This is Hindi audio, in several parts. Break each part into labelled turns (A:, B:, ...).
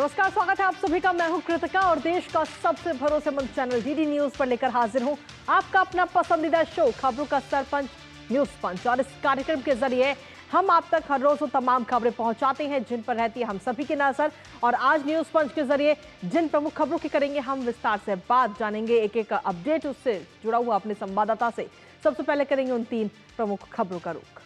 A: नमस्कार, स्वागत है आप सभी का। मैं हूं कृतिका और देश का सबसे भरोसेमंद चैनल डीडी न्यूज पर लेकर हाजिर हूं आपका अपना पसंदीदा शो खबरों का सरपंच न्यूज पंच। और इस कार्यक्रम के जरिए हम आप तक हर रोज वो तमाम खबरें पहुंचाते हैं जिन पर रहती है हम सभी की नजर। और आज न्यूज पंच के जरिए जिन प्रमुख खबरों की करेंगे हम विस्तार से बात, जानेंगे एक एक अपडेट उससे जुड़ा हुआ अपने संवाददाता से। सबसे पहले करेंगे उन 3 प्रमुख खबरों का रुख।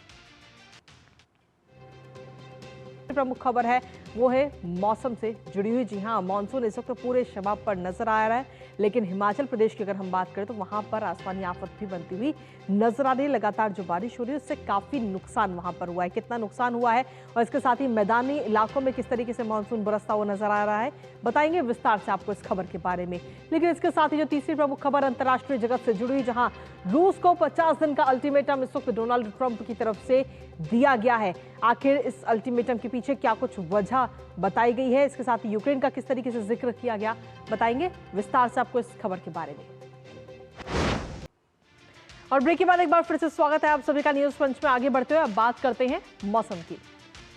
A: प्रमुख खबर है वो है मौसम से जुड़ी हुई। जी हां, मानसून इस वक्त पूरे शबाब पर नजर आ रहा है, लेकिन हिमाचल प्रदेश की अगर हम बात करें तो वहां पर आसमानी आफत भी बनती हुई नजर आ रही है। लगातार जो बारिश हो रही है उससे काफी नुकसान वहां पर हुआ है। कितना नुकसान हुआ है और इसके साथ ही मैदानी इलाकों में किस तरीके से मानसून बरसता हुआ नजर आ रहा है, बताएंगे विस्तार से आपको इस खबर के बारे में। लेकिन इसके साथ ही जो तीसरी प्रमुख खबर अंतर्राष्ट्रीय जगत से जुड़ी, जहां रूस को 50 दिन का अल्टीमेटम इस वक्त डोनाल्ड ट्रंप की तरफ से दिया गया है। आखिर इस अल्टीमेटम के पीछे क्या कुछ वजह बताई गई है, इसके साथ ही यूक्रेन का किस तरीके से जिक्र किया गया, बताएंगे विस्तार से आपको इस खबर के बारे में। और ब्रेक के बाद एक बार फिर से स्वागत है आप सभी का न्यूज पंच में। आगे बढ़ते हुए अब बात करते हैं मौसम की,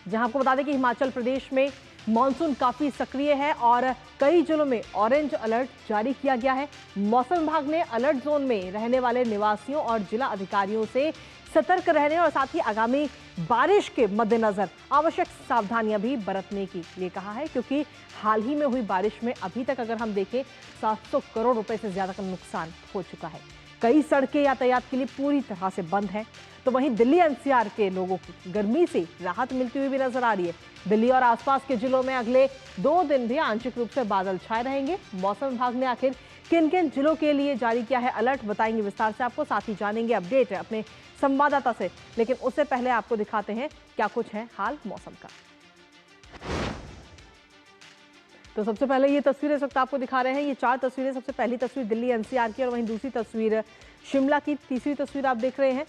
A: जहां आपको बता दें कि हिमाचल प्रदेश में मॉनसून काफी सक्रिय है और कई जिलों में ऑरेंज अलर्ट जारी किया गया है। मौसम विभाग ने अलर्ट जोन में रहने वाले निवासियों और जिला अधिकारियों से सतर्क रहने और साथ ही आगामी बारिश के मद्देनजर आवश्यक सावधानियां भी बरतने के लिए कहा है, क्योंकि हाल ही में हुई बारिश में अभी तक अगर हम देखें 700 करोड़ रुपए से ज्यादा का नुकसान हो चुका है। कई सड़कें यातायात के लिए पूरी तरह से बंद है। तो वहीं दिल्ली एनसीआर के लोगों को गर्मी से राहत मिलती हुई भी नजर आ रही है। दिल्ली और आसपास के जिलों में अगले 2 दिन भी आंशिक रूप से बादल छाए रहेंगे। मौसम विभाग ने आखिर किन किन जिलों के लिए जारी किया है अलर्ट, बताएंगे विस्तार से आपको। साथ ही जानेंगे अपडेट अपने संवाददाता से, लेकिन उससे पहले आपको दिखाते हैं क्या कुछ है हाल मौसम का। तो सबसे पहले ये तस्वीरें इस वक्त आपको दिखा रहे हैं। ये 4 तस्वीरें। सबसे पहली तस्वीर दिल्ली एनसीआर की और वहीं दूसरी तस्वीर शिमला की, तीसरी तस्वीर आप देख रहे हैं।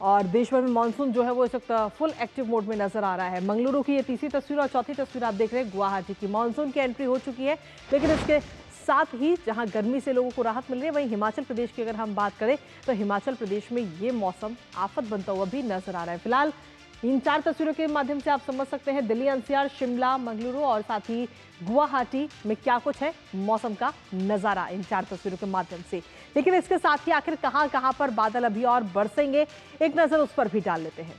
A: और देश भर में मानसून जो है वो इस वक्त फुल एक्टिव मोड में नजर आ रहा है। मंगलुरु की ये तीसरी तस्वीर और चौथी तस्वीर आप देख रहे हैं गुवाहाटी की। मानसून की एंट्री हो चुकी है, लेकिन इसके साथ ही जहां गर्मी से लोगों को राहत मिल रही है, वहीं हिमाचल प्रदेश की अगर हम बात करें तो हिमाचल प्रदेश में ये मौसम आफत बनता हुआ भी नजर आ रहा है। फिलहाल इन 4 तस्वीरों के माध्यम से आप समझ सकते हैं दिल्ली एनसीआर, शिमला, मंगलुरु और साथ ही गुवाहाटी में क्या कुछ है मौसम का नजारा इन 4 तस्वीरों के माध्यम से। लेकिन इसके साथ ही आखिर कहां पर बादल अभी और बरसेंगे, एक नजर उस पर भी डाल लेते हैं।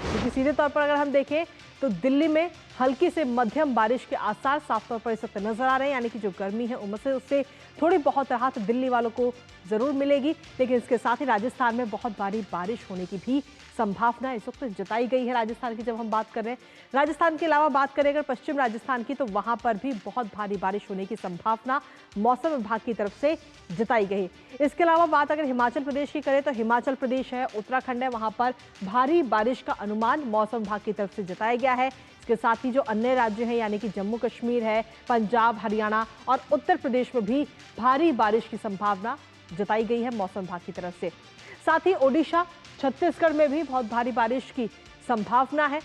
A: क्योंकि सीधे तौर पर अगर हम देखें तो दिल्ली में हल्की से मध्यम बारिश के आसार साफ तौर पर इस वक्त नजर आ रहे हैं, यानी कि जो गर्मी है उमस है उससे थोड़ी बहुत राहत दिल्ली वालों को जरूर मिलेगी। लेकिन इसके साथ ही राजस्थान में बहुत भारी बारिश होने की भी संभावना इस वक्त जताई गई है। राजस्थान की जब हम बात कर रहे हैं, राजस्थान के अलावा बात करें अगर पश्चिम राजस्थान की, तो वहां पर भी बहुत भारी बारिश होने की संभावना मौसम विभाग की तरफ से जताई गई। इसके अलावा बात अगर हिमाचल प्रदेश की करें तो हिमाचल प्रदेश है, उत्तराखंड है, वहां पर भारी बारिश का अनुमान मौसम विभाग की तरफ से जताया गया है। इसके साथ ही जो अन्य राज्य हैं यानी कि जम्मू कश्मीर है, पंजाब, हरियाणा और उत्तर प्रदेश में भी भारी बारिश की संभावना जताई गई है मौसम विभाग की तरफ से। साथ ही ओडिशा, छत्तीसगढ़ में भी बहुत भारी बारिश की संभावना है,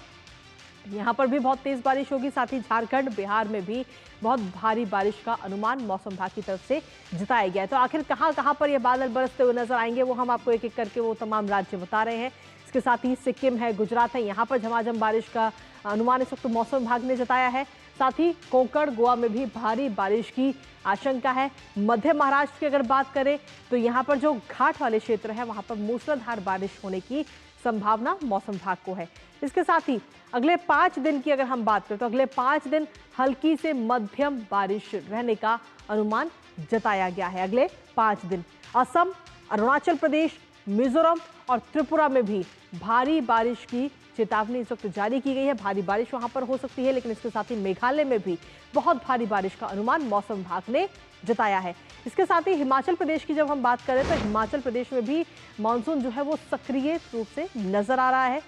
A: यहाँ पर भी बहुत तेज बारिश होगी। साथ ही झारखंड, बिहार में भी बहुत भारी बारिश का अनुमान मौसम विभाग की तरफ से जताया गया है। तो आखिर कहां पर ये बादल बरसते हुए नजर आएंगे वो हम आपको एक एक करके वो तमाम राज्य बता रहे हैं। इसके साथ ही सिक्किम है, गुजरात है, यहाँ पर झमाझम बारिश का अनुमान इस वक्त मौसम विभाग ने जताया है। साथ ही कोंकण, गोवा में भी भारी बारिश की आशंका है। मध्य महाराष्ट्र की अगर बात करें तो यहाँ पर जो घाट वाले क्षेत्र है वहां पर मूसलाधार बारिश होने की संभावना मौसम विभाग को है। इसके साथ ही अगले 5 दिन की अगर हम बात करें तो अगले 5 दिन हल्की से मध्यम बारिश रहने का अनुमान जताया गया है। अगले 5 दिन असम, अरुणाचल प्रदेश, मिजोरम और त्रिपुरा में भी भारी बारिश की चेतावनी इस वक्त जारी की गई है। भारी बारिश वहां पर हो सकती है, लेकिन इसके साथ ही मेघालय में भी बहुत भारी बारिश का अनुमान मौसम विभाग ने जताया है। इसके साथ ही हिमाचल प्रदेश की जब हम बात करें तो हिमाचल प्रदेश में भी मानसून जो है वो सक्रिय रूप से नजर आ रहा है,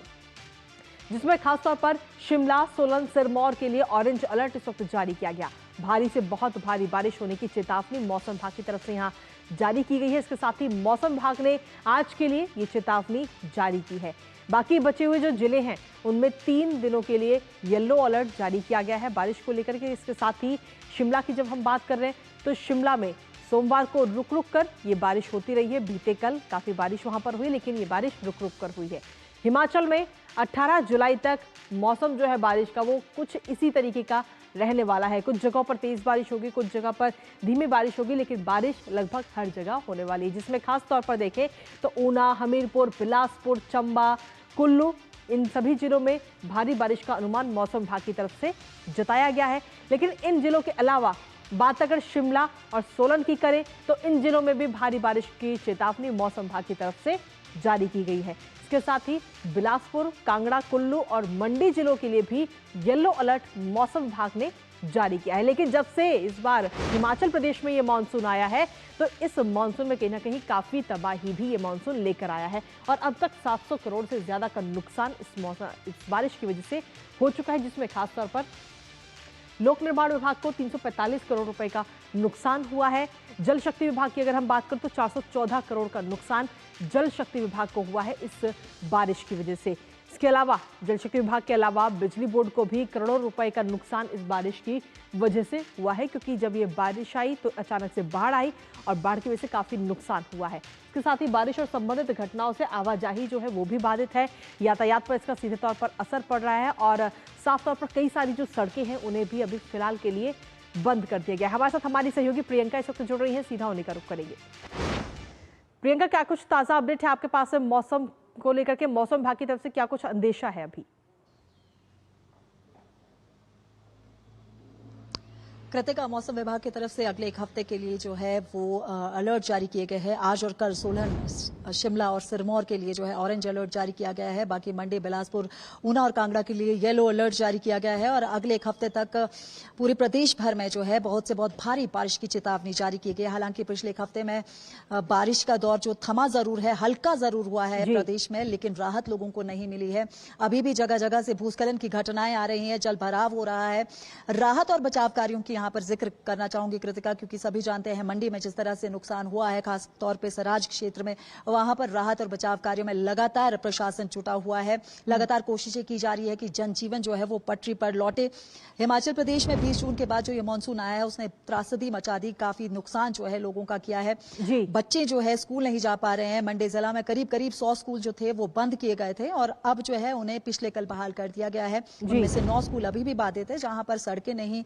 A: जिसमें खासतौर पर शिमला, सोलन, सिरमौर के लिए ऑरेंज अलर्ट इस वक्त जारी किया गया। भारी से बहुत भारी बारिश होने की चेतावनी मौसम विभाग की तरफ से यहाँ जारी की गई है। इसके साथ ही मौसम विभाग ने आज के लिए ये चेतावनी जारी की है। बाकी बचे हुए जो जिले हैं उनमें 3 दिनों के लिए येलो अलर्ट जारी किया गया है बारिश को लेकर के। इसके साथ ही शिमला की जब हम बात कर रहे हैं तो शिमला में सोमवार को रुक रुक कर ये बारिश होती रही है। बीते कल काफ़ी बारिश वहां पर हुई, लेकिन ये बारिश रुक रुक कर हुई है। हिमाचल में 18 जुलाई तक मौसम जो है बारिश का वो कुछ इसी तरीके का रहने वाला है। कुछ जगहों पर तेज बारिश होगी, कुछ जगह पर धीमी बारिश होगी, लेकिन बारिश लगभग हर जगह होने वाली है, जिसमें खास तौर पर देखें तो ऊना, हमीरपुर, बिलासपुर, चंबा, कुल्लू, इन सभी जिलों में भारी बारिश का अनुमान मौसम विभाग की तरफ से जताया गया है। लेकिन इन जिलों के अलावा बात अगर शिमला और सोलन की करें तो इन जिलों में भी भारी बारिश की चेतावनी मौसम विभाग की तरफ से जारी की गई है। इसके साथ ही बिलासपुर, कांगड़ा, कुल्लू और मंडी जिलों के लिए भी येलो अलर्ट मौसम विभाग ने जारी किया है। लेकिन जब से इस बार हिमाचल प्रदेश में ये मानसून आया है तो इस मानसून में कहीं ना कहीं काफी तबाही भी ये मानसून लेकर आया है और अब तक 700 करोड़ से ज्यादा का नुकसान इस बारिश की वजह से हो चुका है, जिसमें खासतौर पर लोक निर्माण विभाग को 345 करोड़ रुपए का नुकसान हुआ है। जल शक्ति विभाग की अगर हम बात करें तो 414 करोड़ का नुकसान जल शक्ति विभाग को हुआ है इस बारिश की वजह से। इसके अलावा जल शक्ति विभाग के अलावा बिजली बोर्ड को भी करोड़ों रुपए का नुकसान इस बारिश की वजह से हुआ है, क्योंकि जब ये बारिश आई तो अचानक से बाढ़ आई और बाढ़ की वजह से काफी नुकसान हुआ है। इसके साथ ही बारिश और संबंधित घटनाओं से आवाजाही जो है वो भी बाधित है, यातायात पर इसका सीधे तौर पर असर पड़ रहा है और साफ तौर पर कई सारी जो सड़कें हैं उन्हें भी अभी फिलहाल के लिए बंद कर दिया गया। हमारे साथ हमारी सहयोगी प्रियंका इस वक्त जुड़ रही है, सीधा उन्हीं का रुख करेंगे। प्रियंका, क्या कुछ ताजा अपडेट है आपके पास मौसम को लेकर के? मौसम विभाग की तरफ से क्या कुछ अंदेशा है अभी?
B: कृतिका, मौसम विभाग की तरफ से अगले एक हफ्ते के लिए जो है वो अलर्ट जारी किए गए हैं। आज और कल सोलन, शिमला और सिरमौर के लिए जो है ऑरेंज अलर्ट जारी किया गया है। बाकी मंडी, बिलासपुर, ऊना और कांगड़ा के लिए येलो अलर्ट जारी किया गया है और अगले एक हफ्ते तक पूरे प्रदेश भर में जो है बहुत से बहुत भारी बारिश की चेतावनी जारी की गई है। हालांकि पिछले एक हफ्ते में बारिश का दौर जो थमा जरूर है, हल्का जरूर हुआ है प्रदेश में, लेकिन राहत लोगों को नहीं मिली है। अभी भी जगह जगह से भूस्खलन की घटनाएं आ रही हैं, जल भराव हो रहा है। राहत और बचाव कार्यों की यहाँ पर जिक्र करना चाहूंगी कृतिका, क्योंकि सभी जानते हैं मंडी में जिस तरह से नुकसान हुआ है, खास तौर पे सराज क्षेत्र में, वहां पर राहत और बचाव कार्यों में लगातार प्रशासन जुटा हुआ है। लगातार कोशिशें की जा रही है कि जनजीवन जो है वो पटरी पर लौटे। हिमाचल प्रदेश में 20 जून के बाद जो ये मानसून आया है उसने त्रासदी मचा दी, काफी नुकसान जो है लोगों का किया है। बच्चे जो है स्कूल नहीं जा पा रहे हैं। मंडी जिला में करीब 100 स्कूल जो थे वो बंद किए गए थे और अब जो है उन्हें पिछले कल बहाल कर दिया गया है। उनमें से 9 स्कूल अभी भी बाधित है, जहां पर सड़कें नहीं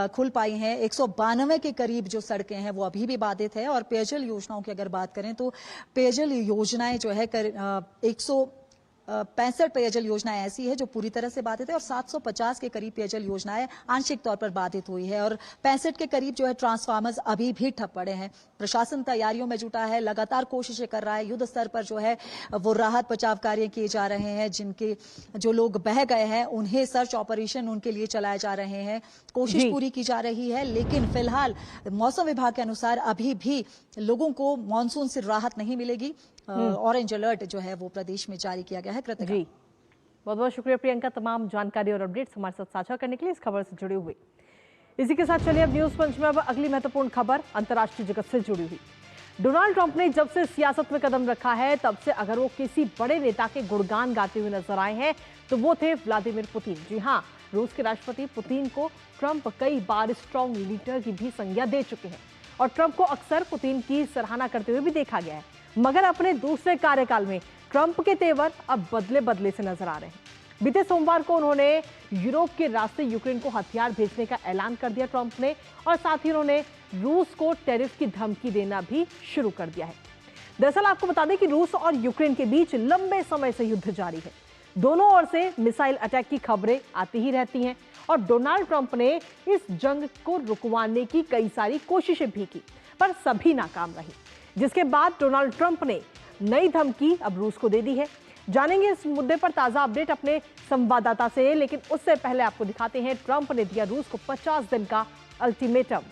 B: खुल पाई हैं। 192 के करीब जो सड़कें हैं वो अभी भी बाधित है। और पेयजल योजनाओं की अगर बात करें तो पेयजल योजनाएं जो है 165 पेयजल योजनाएं ऐसी है जो पूरी तरह से बाधित है और 750 के करीब पेयजल योजनाएं आंशिक तौर पर बाधित हुई है और 65 के करीब जो है ट्रांसफार्मर्स अभी भी ठप पड़े हैं। प्रशासन तैयारियों में जुटा है, लगातार कोशिशें कर रहा है। युद्ध स्तर पर जो है वो राहत बचाव कार्य किए जा रहे हैं। जिनके जो लोग बह गए हैं उन्हें सर्च ऑपरेशन उनके लिए चलाए जा रहे हैं। कोशिश पूरी की जा रही है, लेकिन फिलहाल मौसम विभाग के अनुसार अभी भी लोगों को मानसून से राहत नहीं मिलेगी। ऑरेंज अलर्ट जो है वो प्रदेश में जारी किया गया है। कृतिका,
A: जी बहुत बहुत शुक्रिया प्रियंका, तमाम जानकारी और अपडेट्स हमारे साथ साझा करने के लिए, इस खबर से जुड़े हुए। इसी के साथ चलिए अब न्यूज पंच में अब अगली महत्वपूर्ण खबर अंतर्राष्ट्रीय जगत से जुड़ी हुई। डोनाल्ड ट्रंप ने जब से सियासत में कदम रखा है तब से अगर वो किसी बड़े नेता के गुणगान गाते हुए नजर आए हैं तो वो थे व्लादिमीर पुतिन। जी हाँ, रूस के राष्ट्रपति पुतिन को ट्रंप कई बार स्ट्रॉन्ग लीडर की भी संज्ञा दे चुके हैं और ट्रंप को अक्सर पुतिन की सराहना करते हुए भी देखा गया है। मगर अपने दूसरे कार्यकाल में ट्रंप के तेवर अब बदले बदले से नजर आ रहे हैं। बीते सोमवार को उन्होंने यूरोप के रास्ते यूक्रेन को हथियार भेजने का ऐलान कर दिया ट्रंप ने, और साथ ही उन्होंने रूस को टैरिफ की धमकी देना भी शुरू कर दिया है। दरअसल आपको बता दें कि रूस और यूक्रेन के बीच लंबे समय से युद्ध जारी है। दोनों ओर से मिसाइल अटैक की खबरें आती ही रहती हैं और डोनाल्ड ट्रंप ने इस जंग को रुकवाने की कई सारी कोशिशें भी की, पर सभी नाकाम रही। जिसके बाद डोनाल्ड ट्रंप ने नई धमकी अब रूस को दे दी है। जानेंगे इस मुद्दे पर ताजा अपडेट अपने संवाददाता से, लेकिन उससे पहले आपको दिखाते हैं ट्रंप ने दिया रूस को 50 दिन का अल्टीमेटम।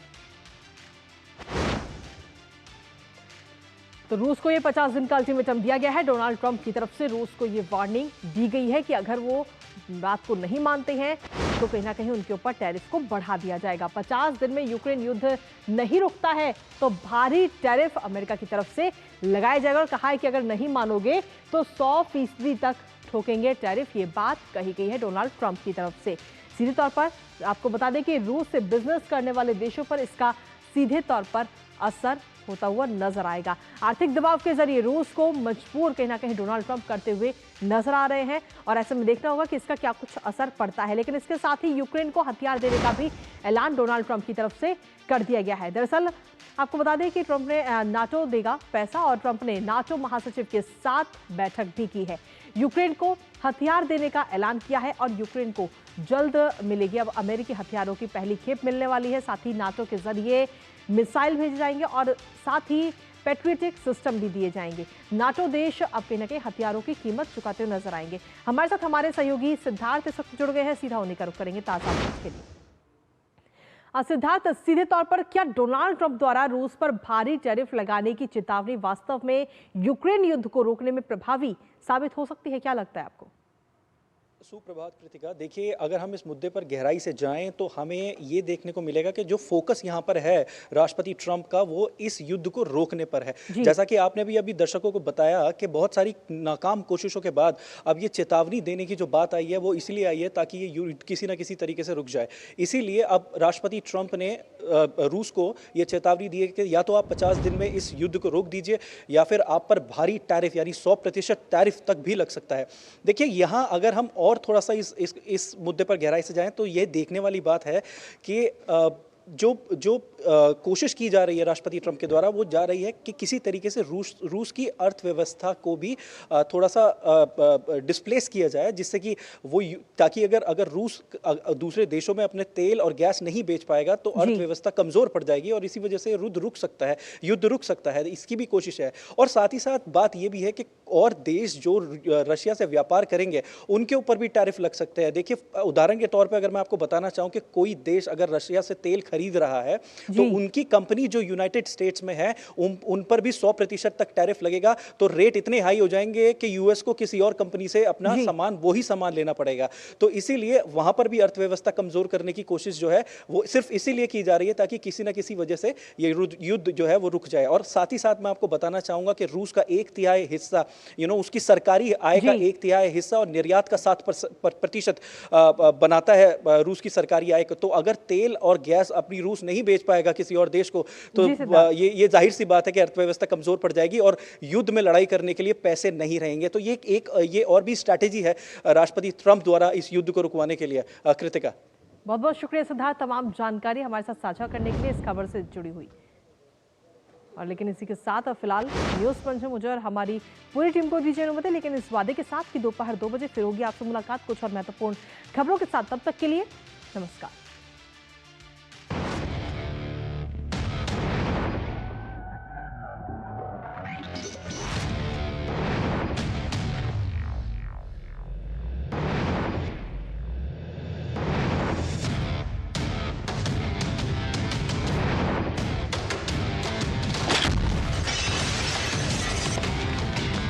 A: तो रूस को ये 50 दिन का अल्टीमेटम दिया गया है। डोनाल्ड ट्रंप की तरफ से रूस को ये वार्निंग दी गई है कि अगर वो बात को नहीं मानते हैं तो कहीं ना कहीं उनके ऊपर टैरिफ को बढ़ा दिया जाएगा। 50 दिन में यूक्रेन युद्ध नहीं रुकता है तो भारी टैरिफ अमेरिका की तरफ से लगाया जाएगा और कहा है कि अगर नहीं मानोगे तो 100% तक ठोकेंगे टैरिफ। ये बात कही गई है डोनाल्ड ट्रंप की तरफ से। सीधे तौर पर आपको बता दें कि रूस से बिजनेस करने वाले देशों पर इसका सीधे तौर पर असर होता हुआ नजर आएगा। आर्थिक दबाव के जरिए रूस को मजबूर कहीं ना कहीं डोनाल्ड ट्रंप करते हुए नजर आ रहे हैं और ऐसे में देखना होगा कि इसका क्या कुछ असर पड़ता है। लेकिन इसके साथ ही यूक्रेन को हथियार देने का भी ऐलान डोनाल्ड ट्रंप की तरफ से कर दिया गया है। दरअसल आपको बता दें कि ट्रंप ने नाटो देगा पैसा और ट्रंप ने नाटो महासचिव के साथ बैठक भी की है। यूक्रेन को हथियार देने का ऐलान किया है और यूक्रेन को जल्द मिलेगी अब अमेरिकी हथियारों की पहली खेप मिलने वाली है। साथ ही नाटो के जरिए मिसाइल भेजे जाएंगे और साथ ही पैट्रियटिक सिस्टम भी दिए जाएंगे। नाटो देश अब कहीं ना कहीं हथियारों की कीमत चुकाते हुए नजर आएंगे। हमारे साथ हमारे सहयोगी सिद्धार्थ इस वक्त जुड़ गए हैं, सीधा उन्हीं का रुख करेंगे ताजा अपडेट के लिए। सिद्धार्थ, सीधे तौर पर क्या डोनाल्ड ट्रंप द्वारा रूस पर भारी टैरिफ लगाने की चेतावनी वास्तव में यूक्रेन युद्ध को रोकने में प्रभावी साबित हो सकती है? क्या लगता है आपको?
C: सुप्रभात कृतिका। देखिए, अगर हम इस मुद्दे पर गहराई से जाएं तो हमें ये देखने को मिलेगा कि जो फोकस यहाँ पर है राष्ट्रपति ट्रंप का, वो इस युद्ध को रोकने पर है। जैसा कि आपने भी अभी दर्शकों को बताया कि बहुत सारी नाकाम कोशिशों के बाद अब ये चेतावनी देने की जो बात आई है वो इसलिए आई है ताकि ये युद्ध किसी न किसी तरीके से रुक जाए। इसीलिए अब राष्ट्रपति ट्रंप ने रूस को ये चेतावनी दी है कि या तो आप 50 दिन में इस युद्ध को रोक दीजिए या फिर आप पर भारी टैरिफ यानी 100% टैरिफ तक भी लग सकता है। देखिए, यहाँ अगर हम और थोड़ा सा इस मुद्दे पर गहराई से जाएं तो यह देखने वाली बात है कि जो कोशिश की जा रही है राष्ट्रपति ट्रंप के द्वारा, वो जा रही है कि किसी तरीके से रूस की अर्थव्यवस्था को भी थोड़ा सा डिस्प्लेस किया जाए, जिससे कि वो ताकि अगर रूस दूसरे देशों में अपने तेल और गैस नहीं बेच पाएगा तो अर्थव्यवस्था कमजोर पड़ जाएगी और इसी वजह से युद्ध रुक सकता है। इसकी भी कोशिश है। और साथ ही साथ बात यह भी है कि और देश जो रशिया से व्यापार करेंगे उनके ऊपर भी टैरिफ लग सकते हैं। देखिए, उदाहरण के तौर पर अगर मैं आपको बताना चाहूं कि कोई देश अगर रशिया से तेल खरीद रहा है तो उनकी कंपनी जो यूनाइटेड स्टेट्स में है उन पर भी 100% तक टैरिफ लगेगा। तो रेट इतने हाई हो जाएंगे कि यूएस को किसी और कंपनी से अपना वही सामान लेना पड़ेगा। तो इसीलिए वहां पर भी अर्थव्यवस्था कमजोर करने की कोशिश जो है वो सिर्फ इसीलिए की जा रही है ताकि किसी न किसी वजह से ये युद्ध जो है वो रुक जाए। और साथ ही साथ मैं आपको बताना चाहूंगा कि रूस का 1/3 हिस्सा उसकी सरकारी आय का 1/3 हिस्सा और निर्यात का 7% बनाता है रूस की सरकारी आय को। तो अगर तेल और गैस अपनी रूस नहीं बेच पाएगा किसी और देश को तो ये जाहिर सी बात है कि अर्थव्यवस्था कमजोर पड़ जाएगी और युद्ध में लड़ाई करने के लिए पैसे नहीं रहेंगे। तो ये और भी स्ट्रैटेजी है राष्ट्रपति ट्रंप द्वारा इस युद्ध को रुकवाने के लिए। कृतिका,
A: बहुत बहुत शुक्रिया सिद्धार्थ, तमाम जानकारी हमारे साथ साझा करने के लिए, इस खबर से जुड़ी हुई। और लेकिन इसी के साथ अब फिलहाल न्यूज़ पंच में मुझे और हमारी पूरी टीम को दीजिए अनुमति, लेकिन इस वादे के साथ कि दोपहर 2 बजे फिर होगी आपसे मुलाकात कुछ और महत्वपूर्ण खबरों के साथ। तब तक के लिए नमस्कार।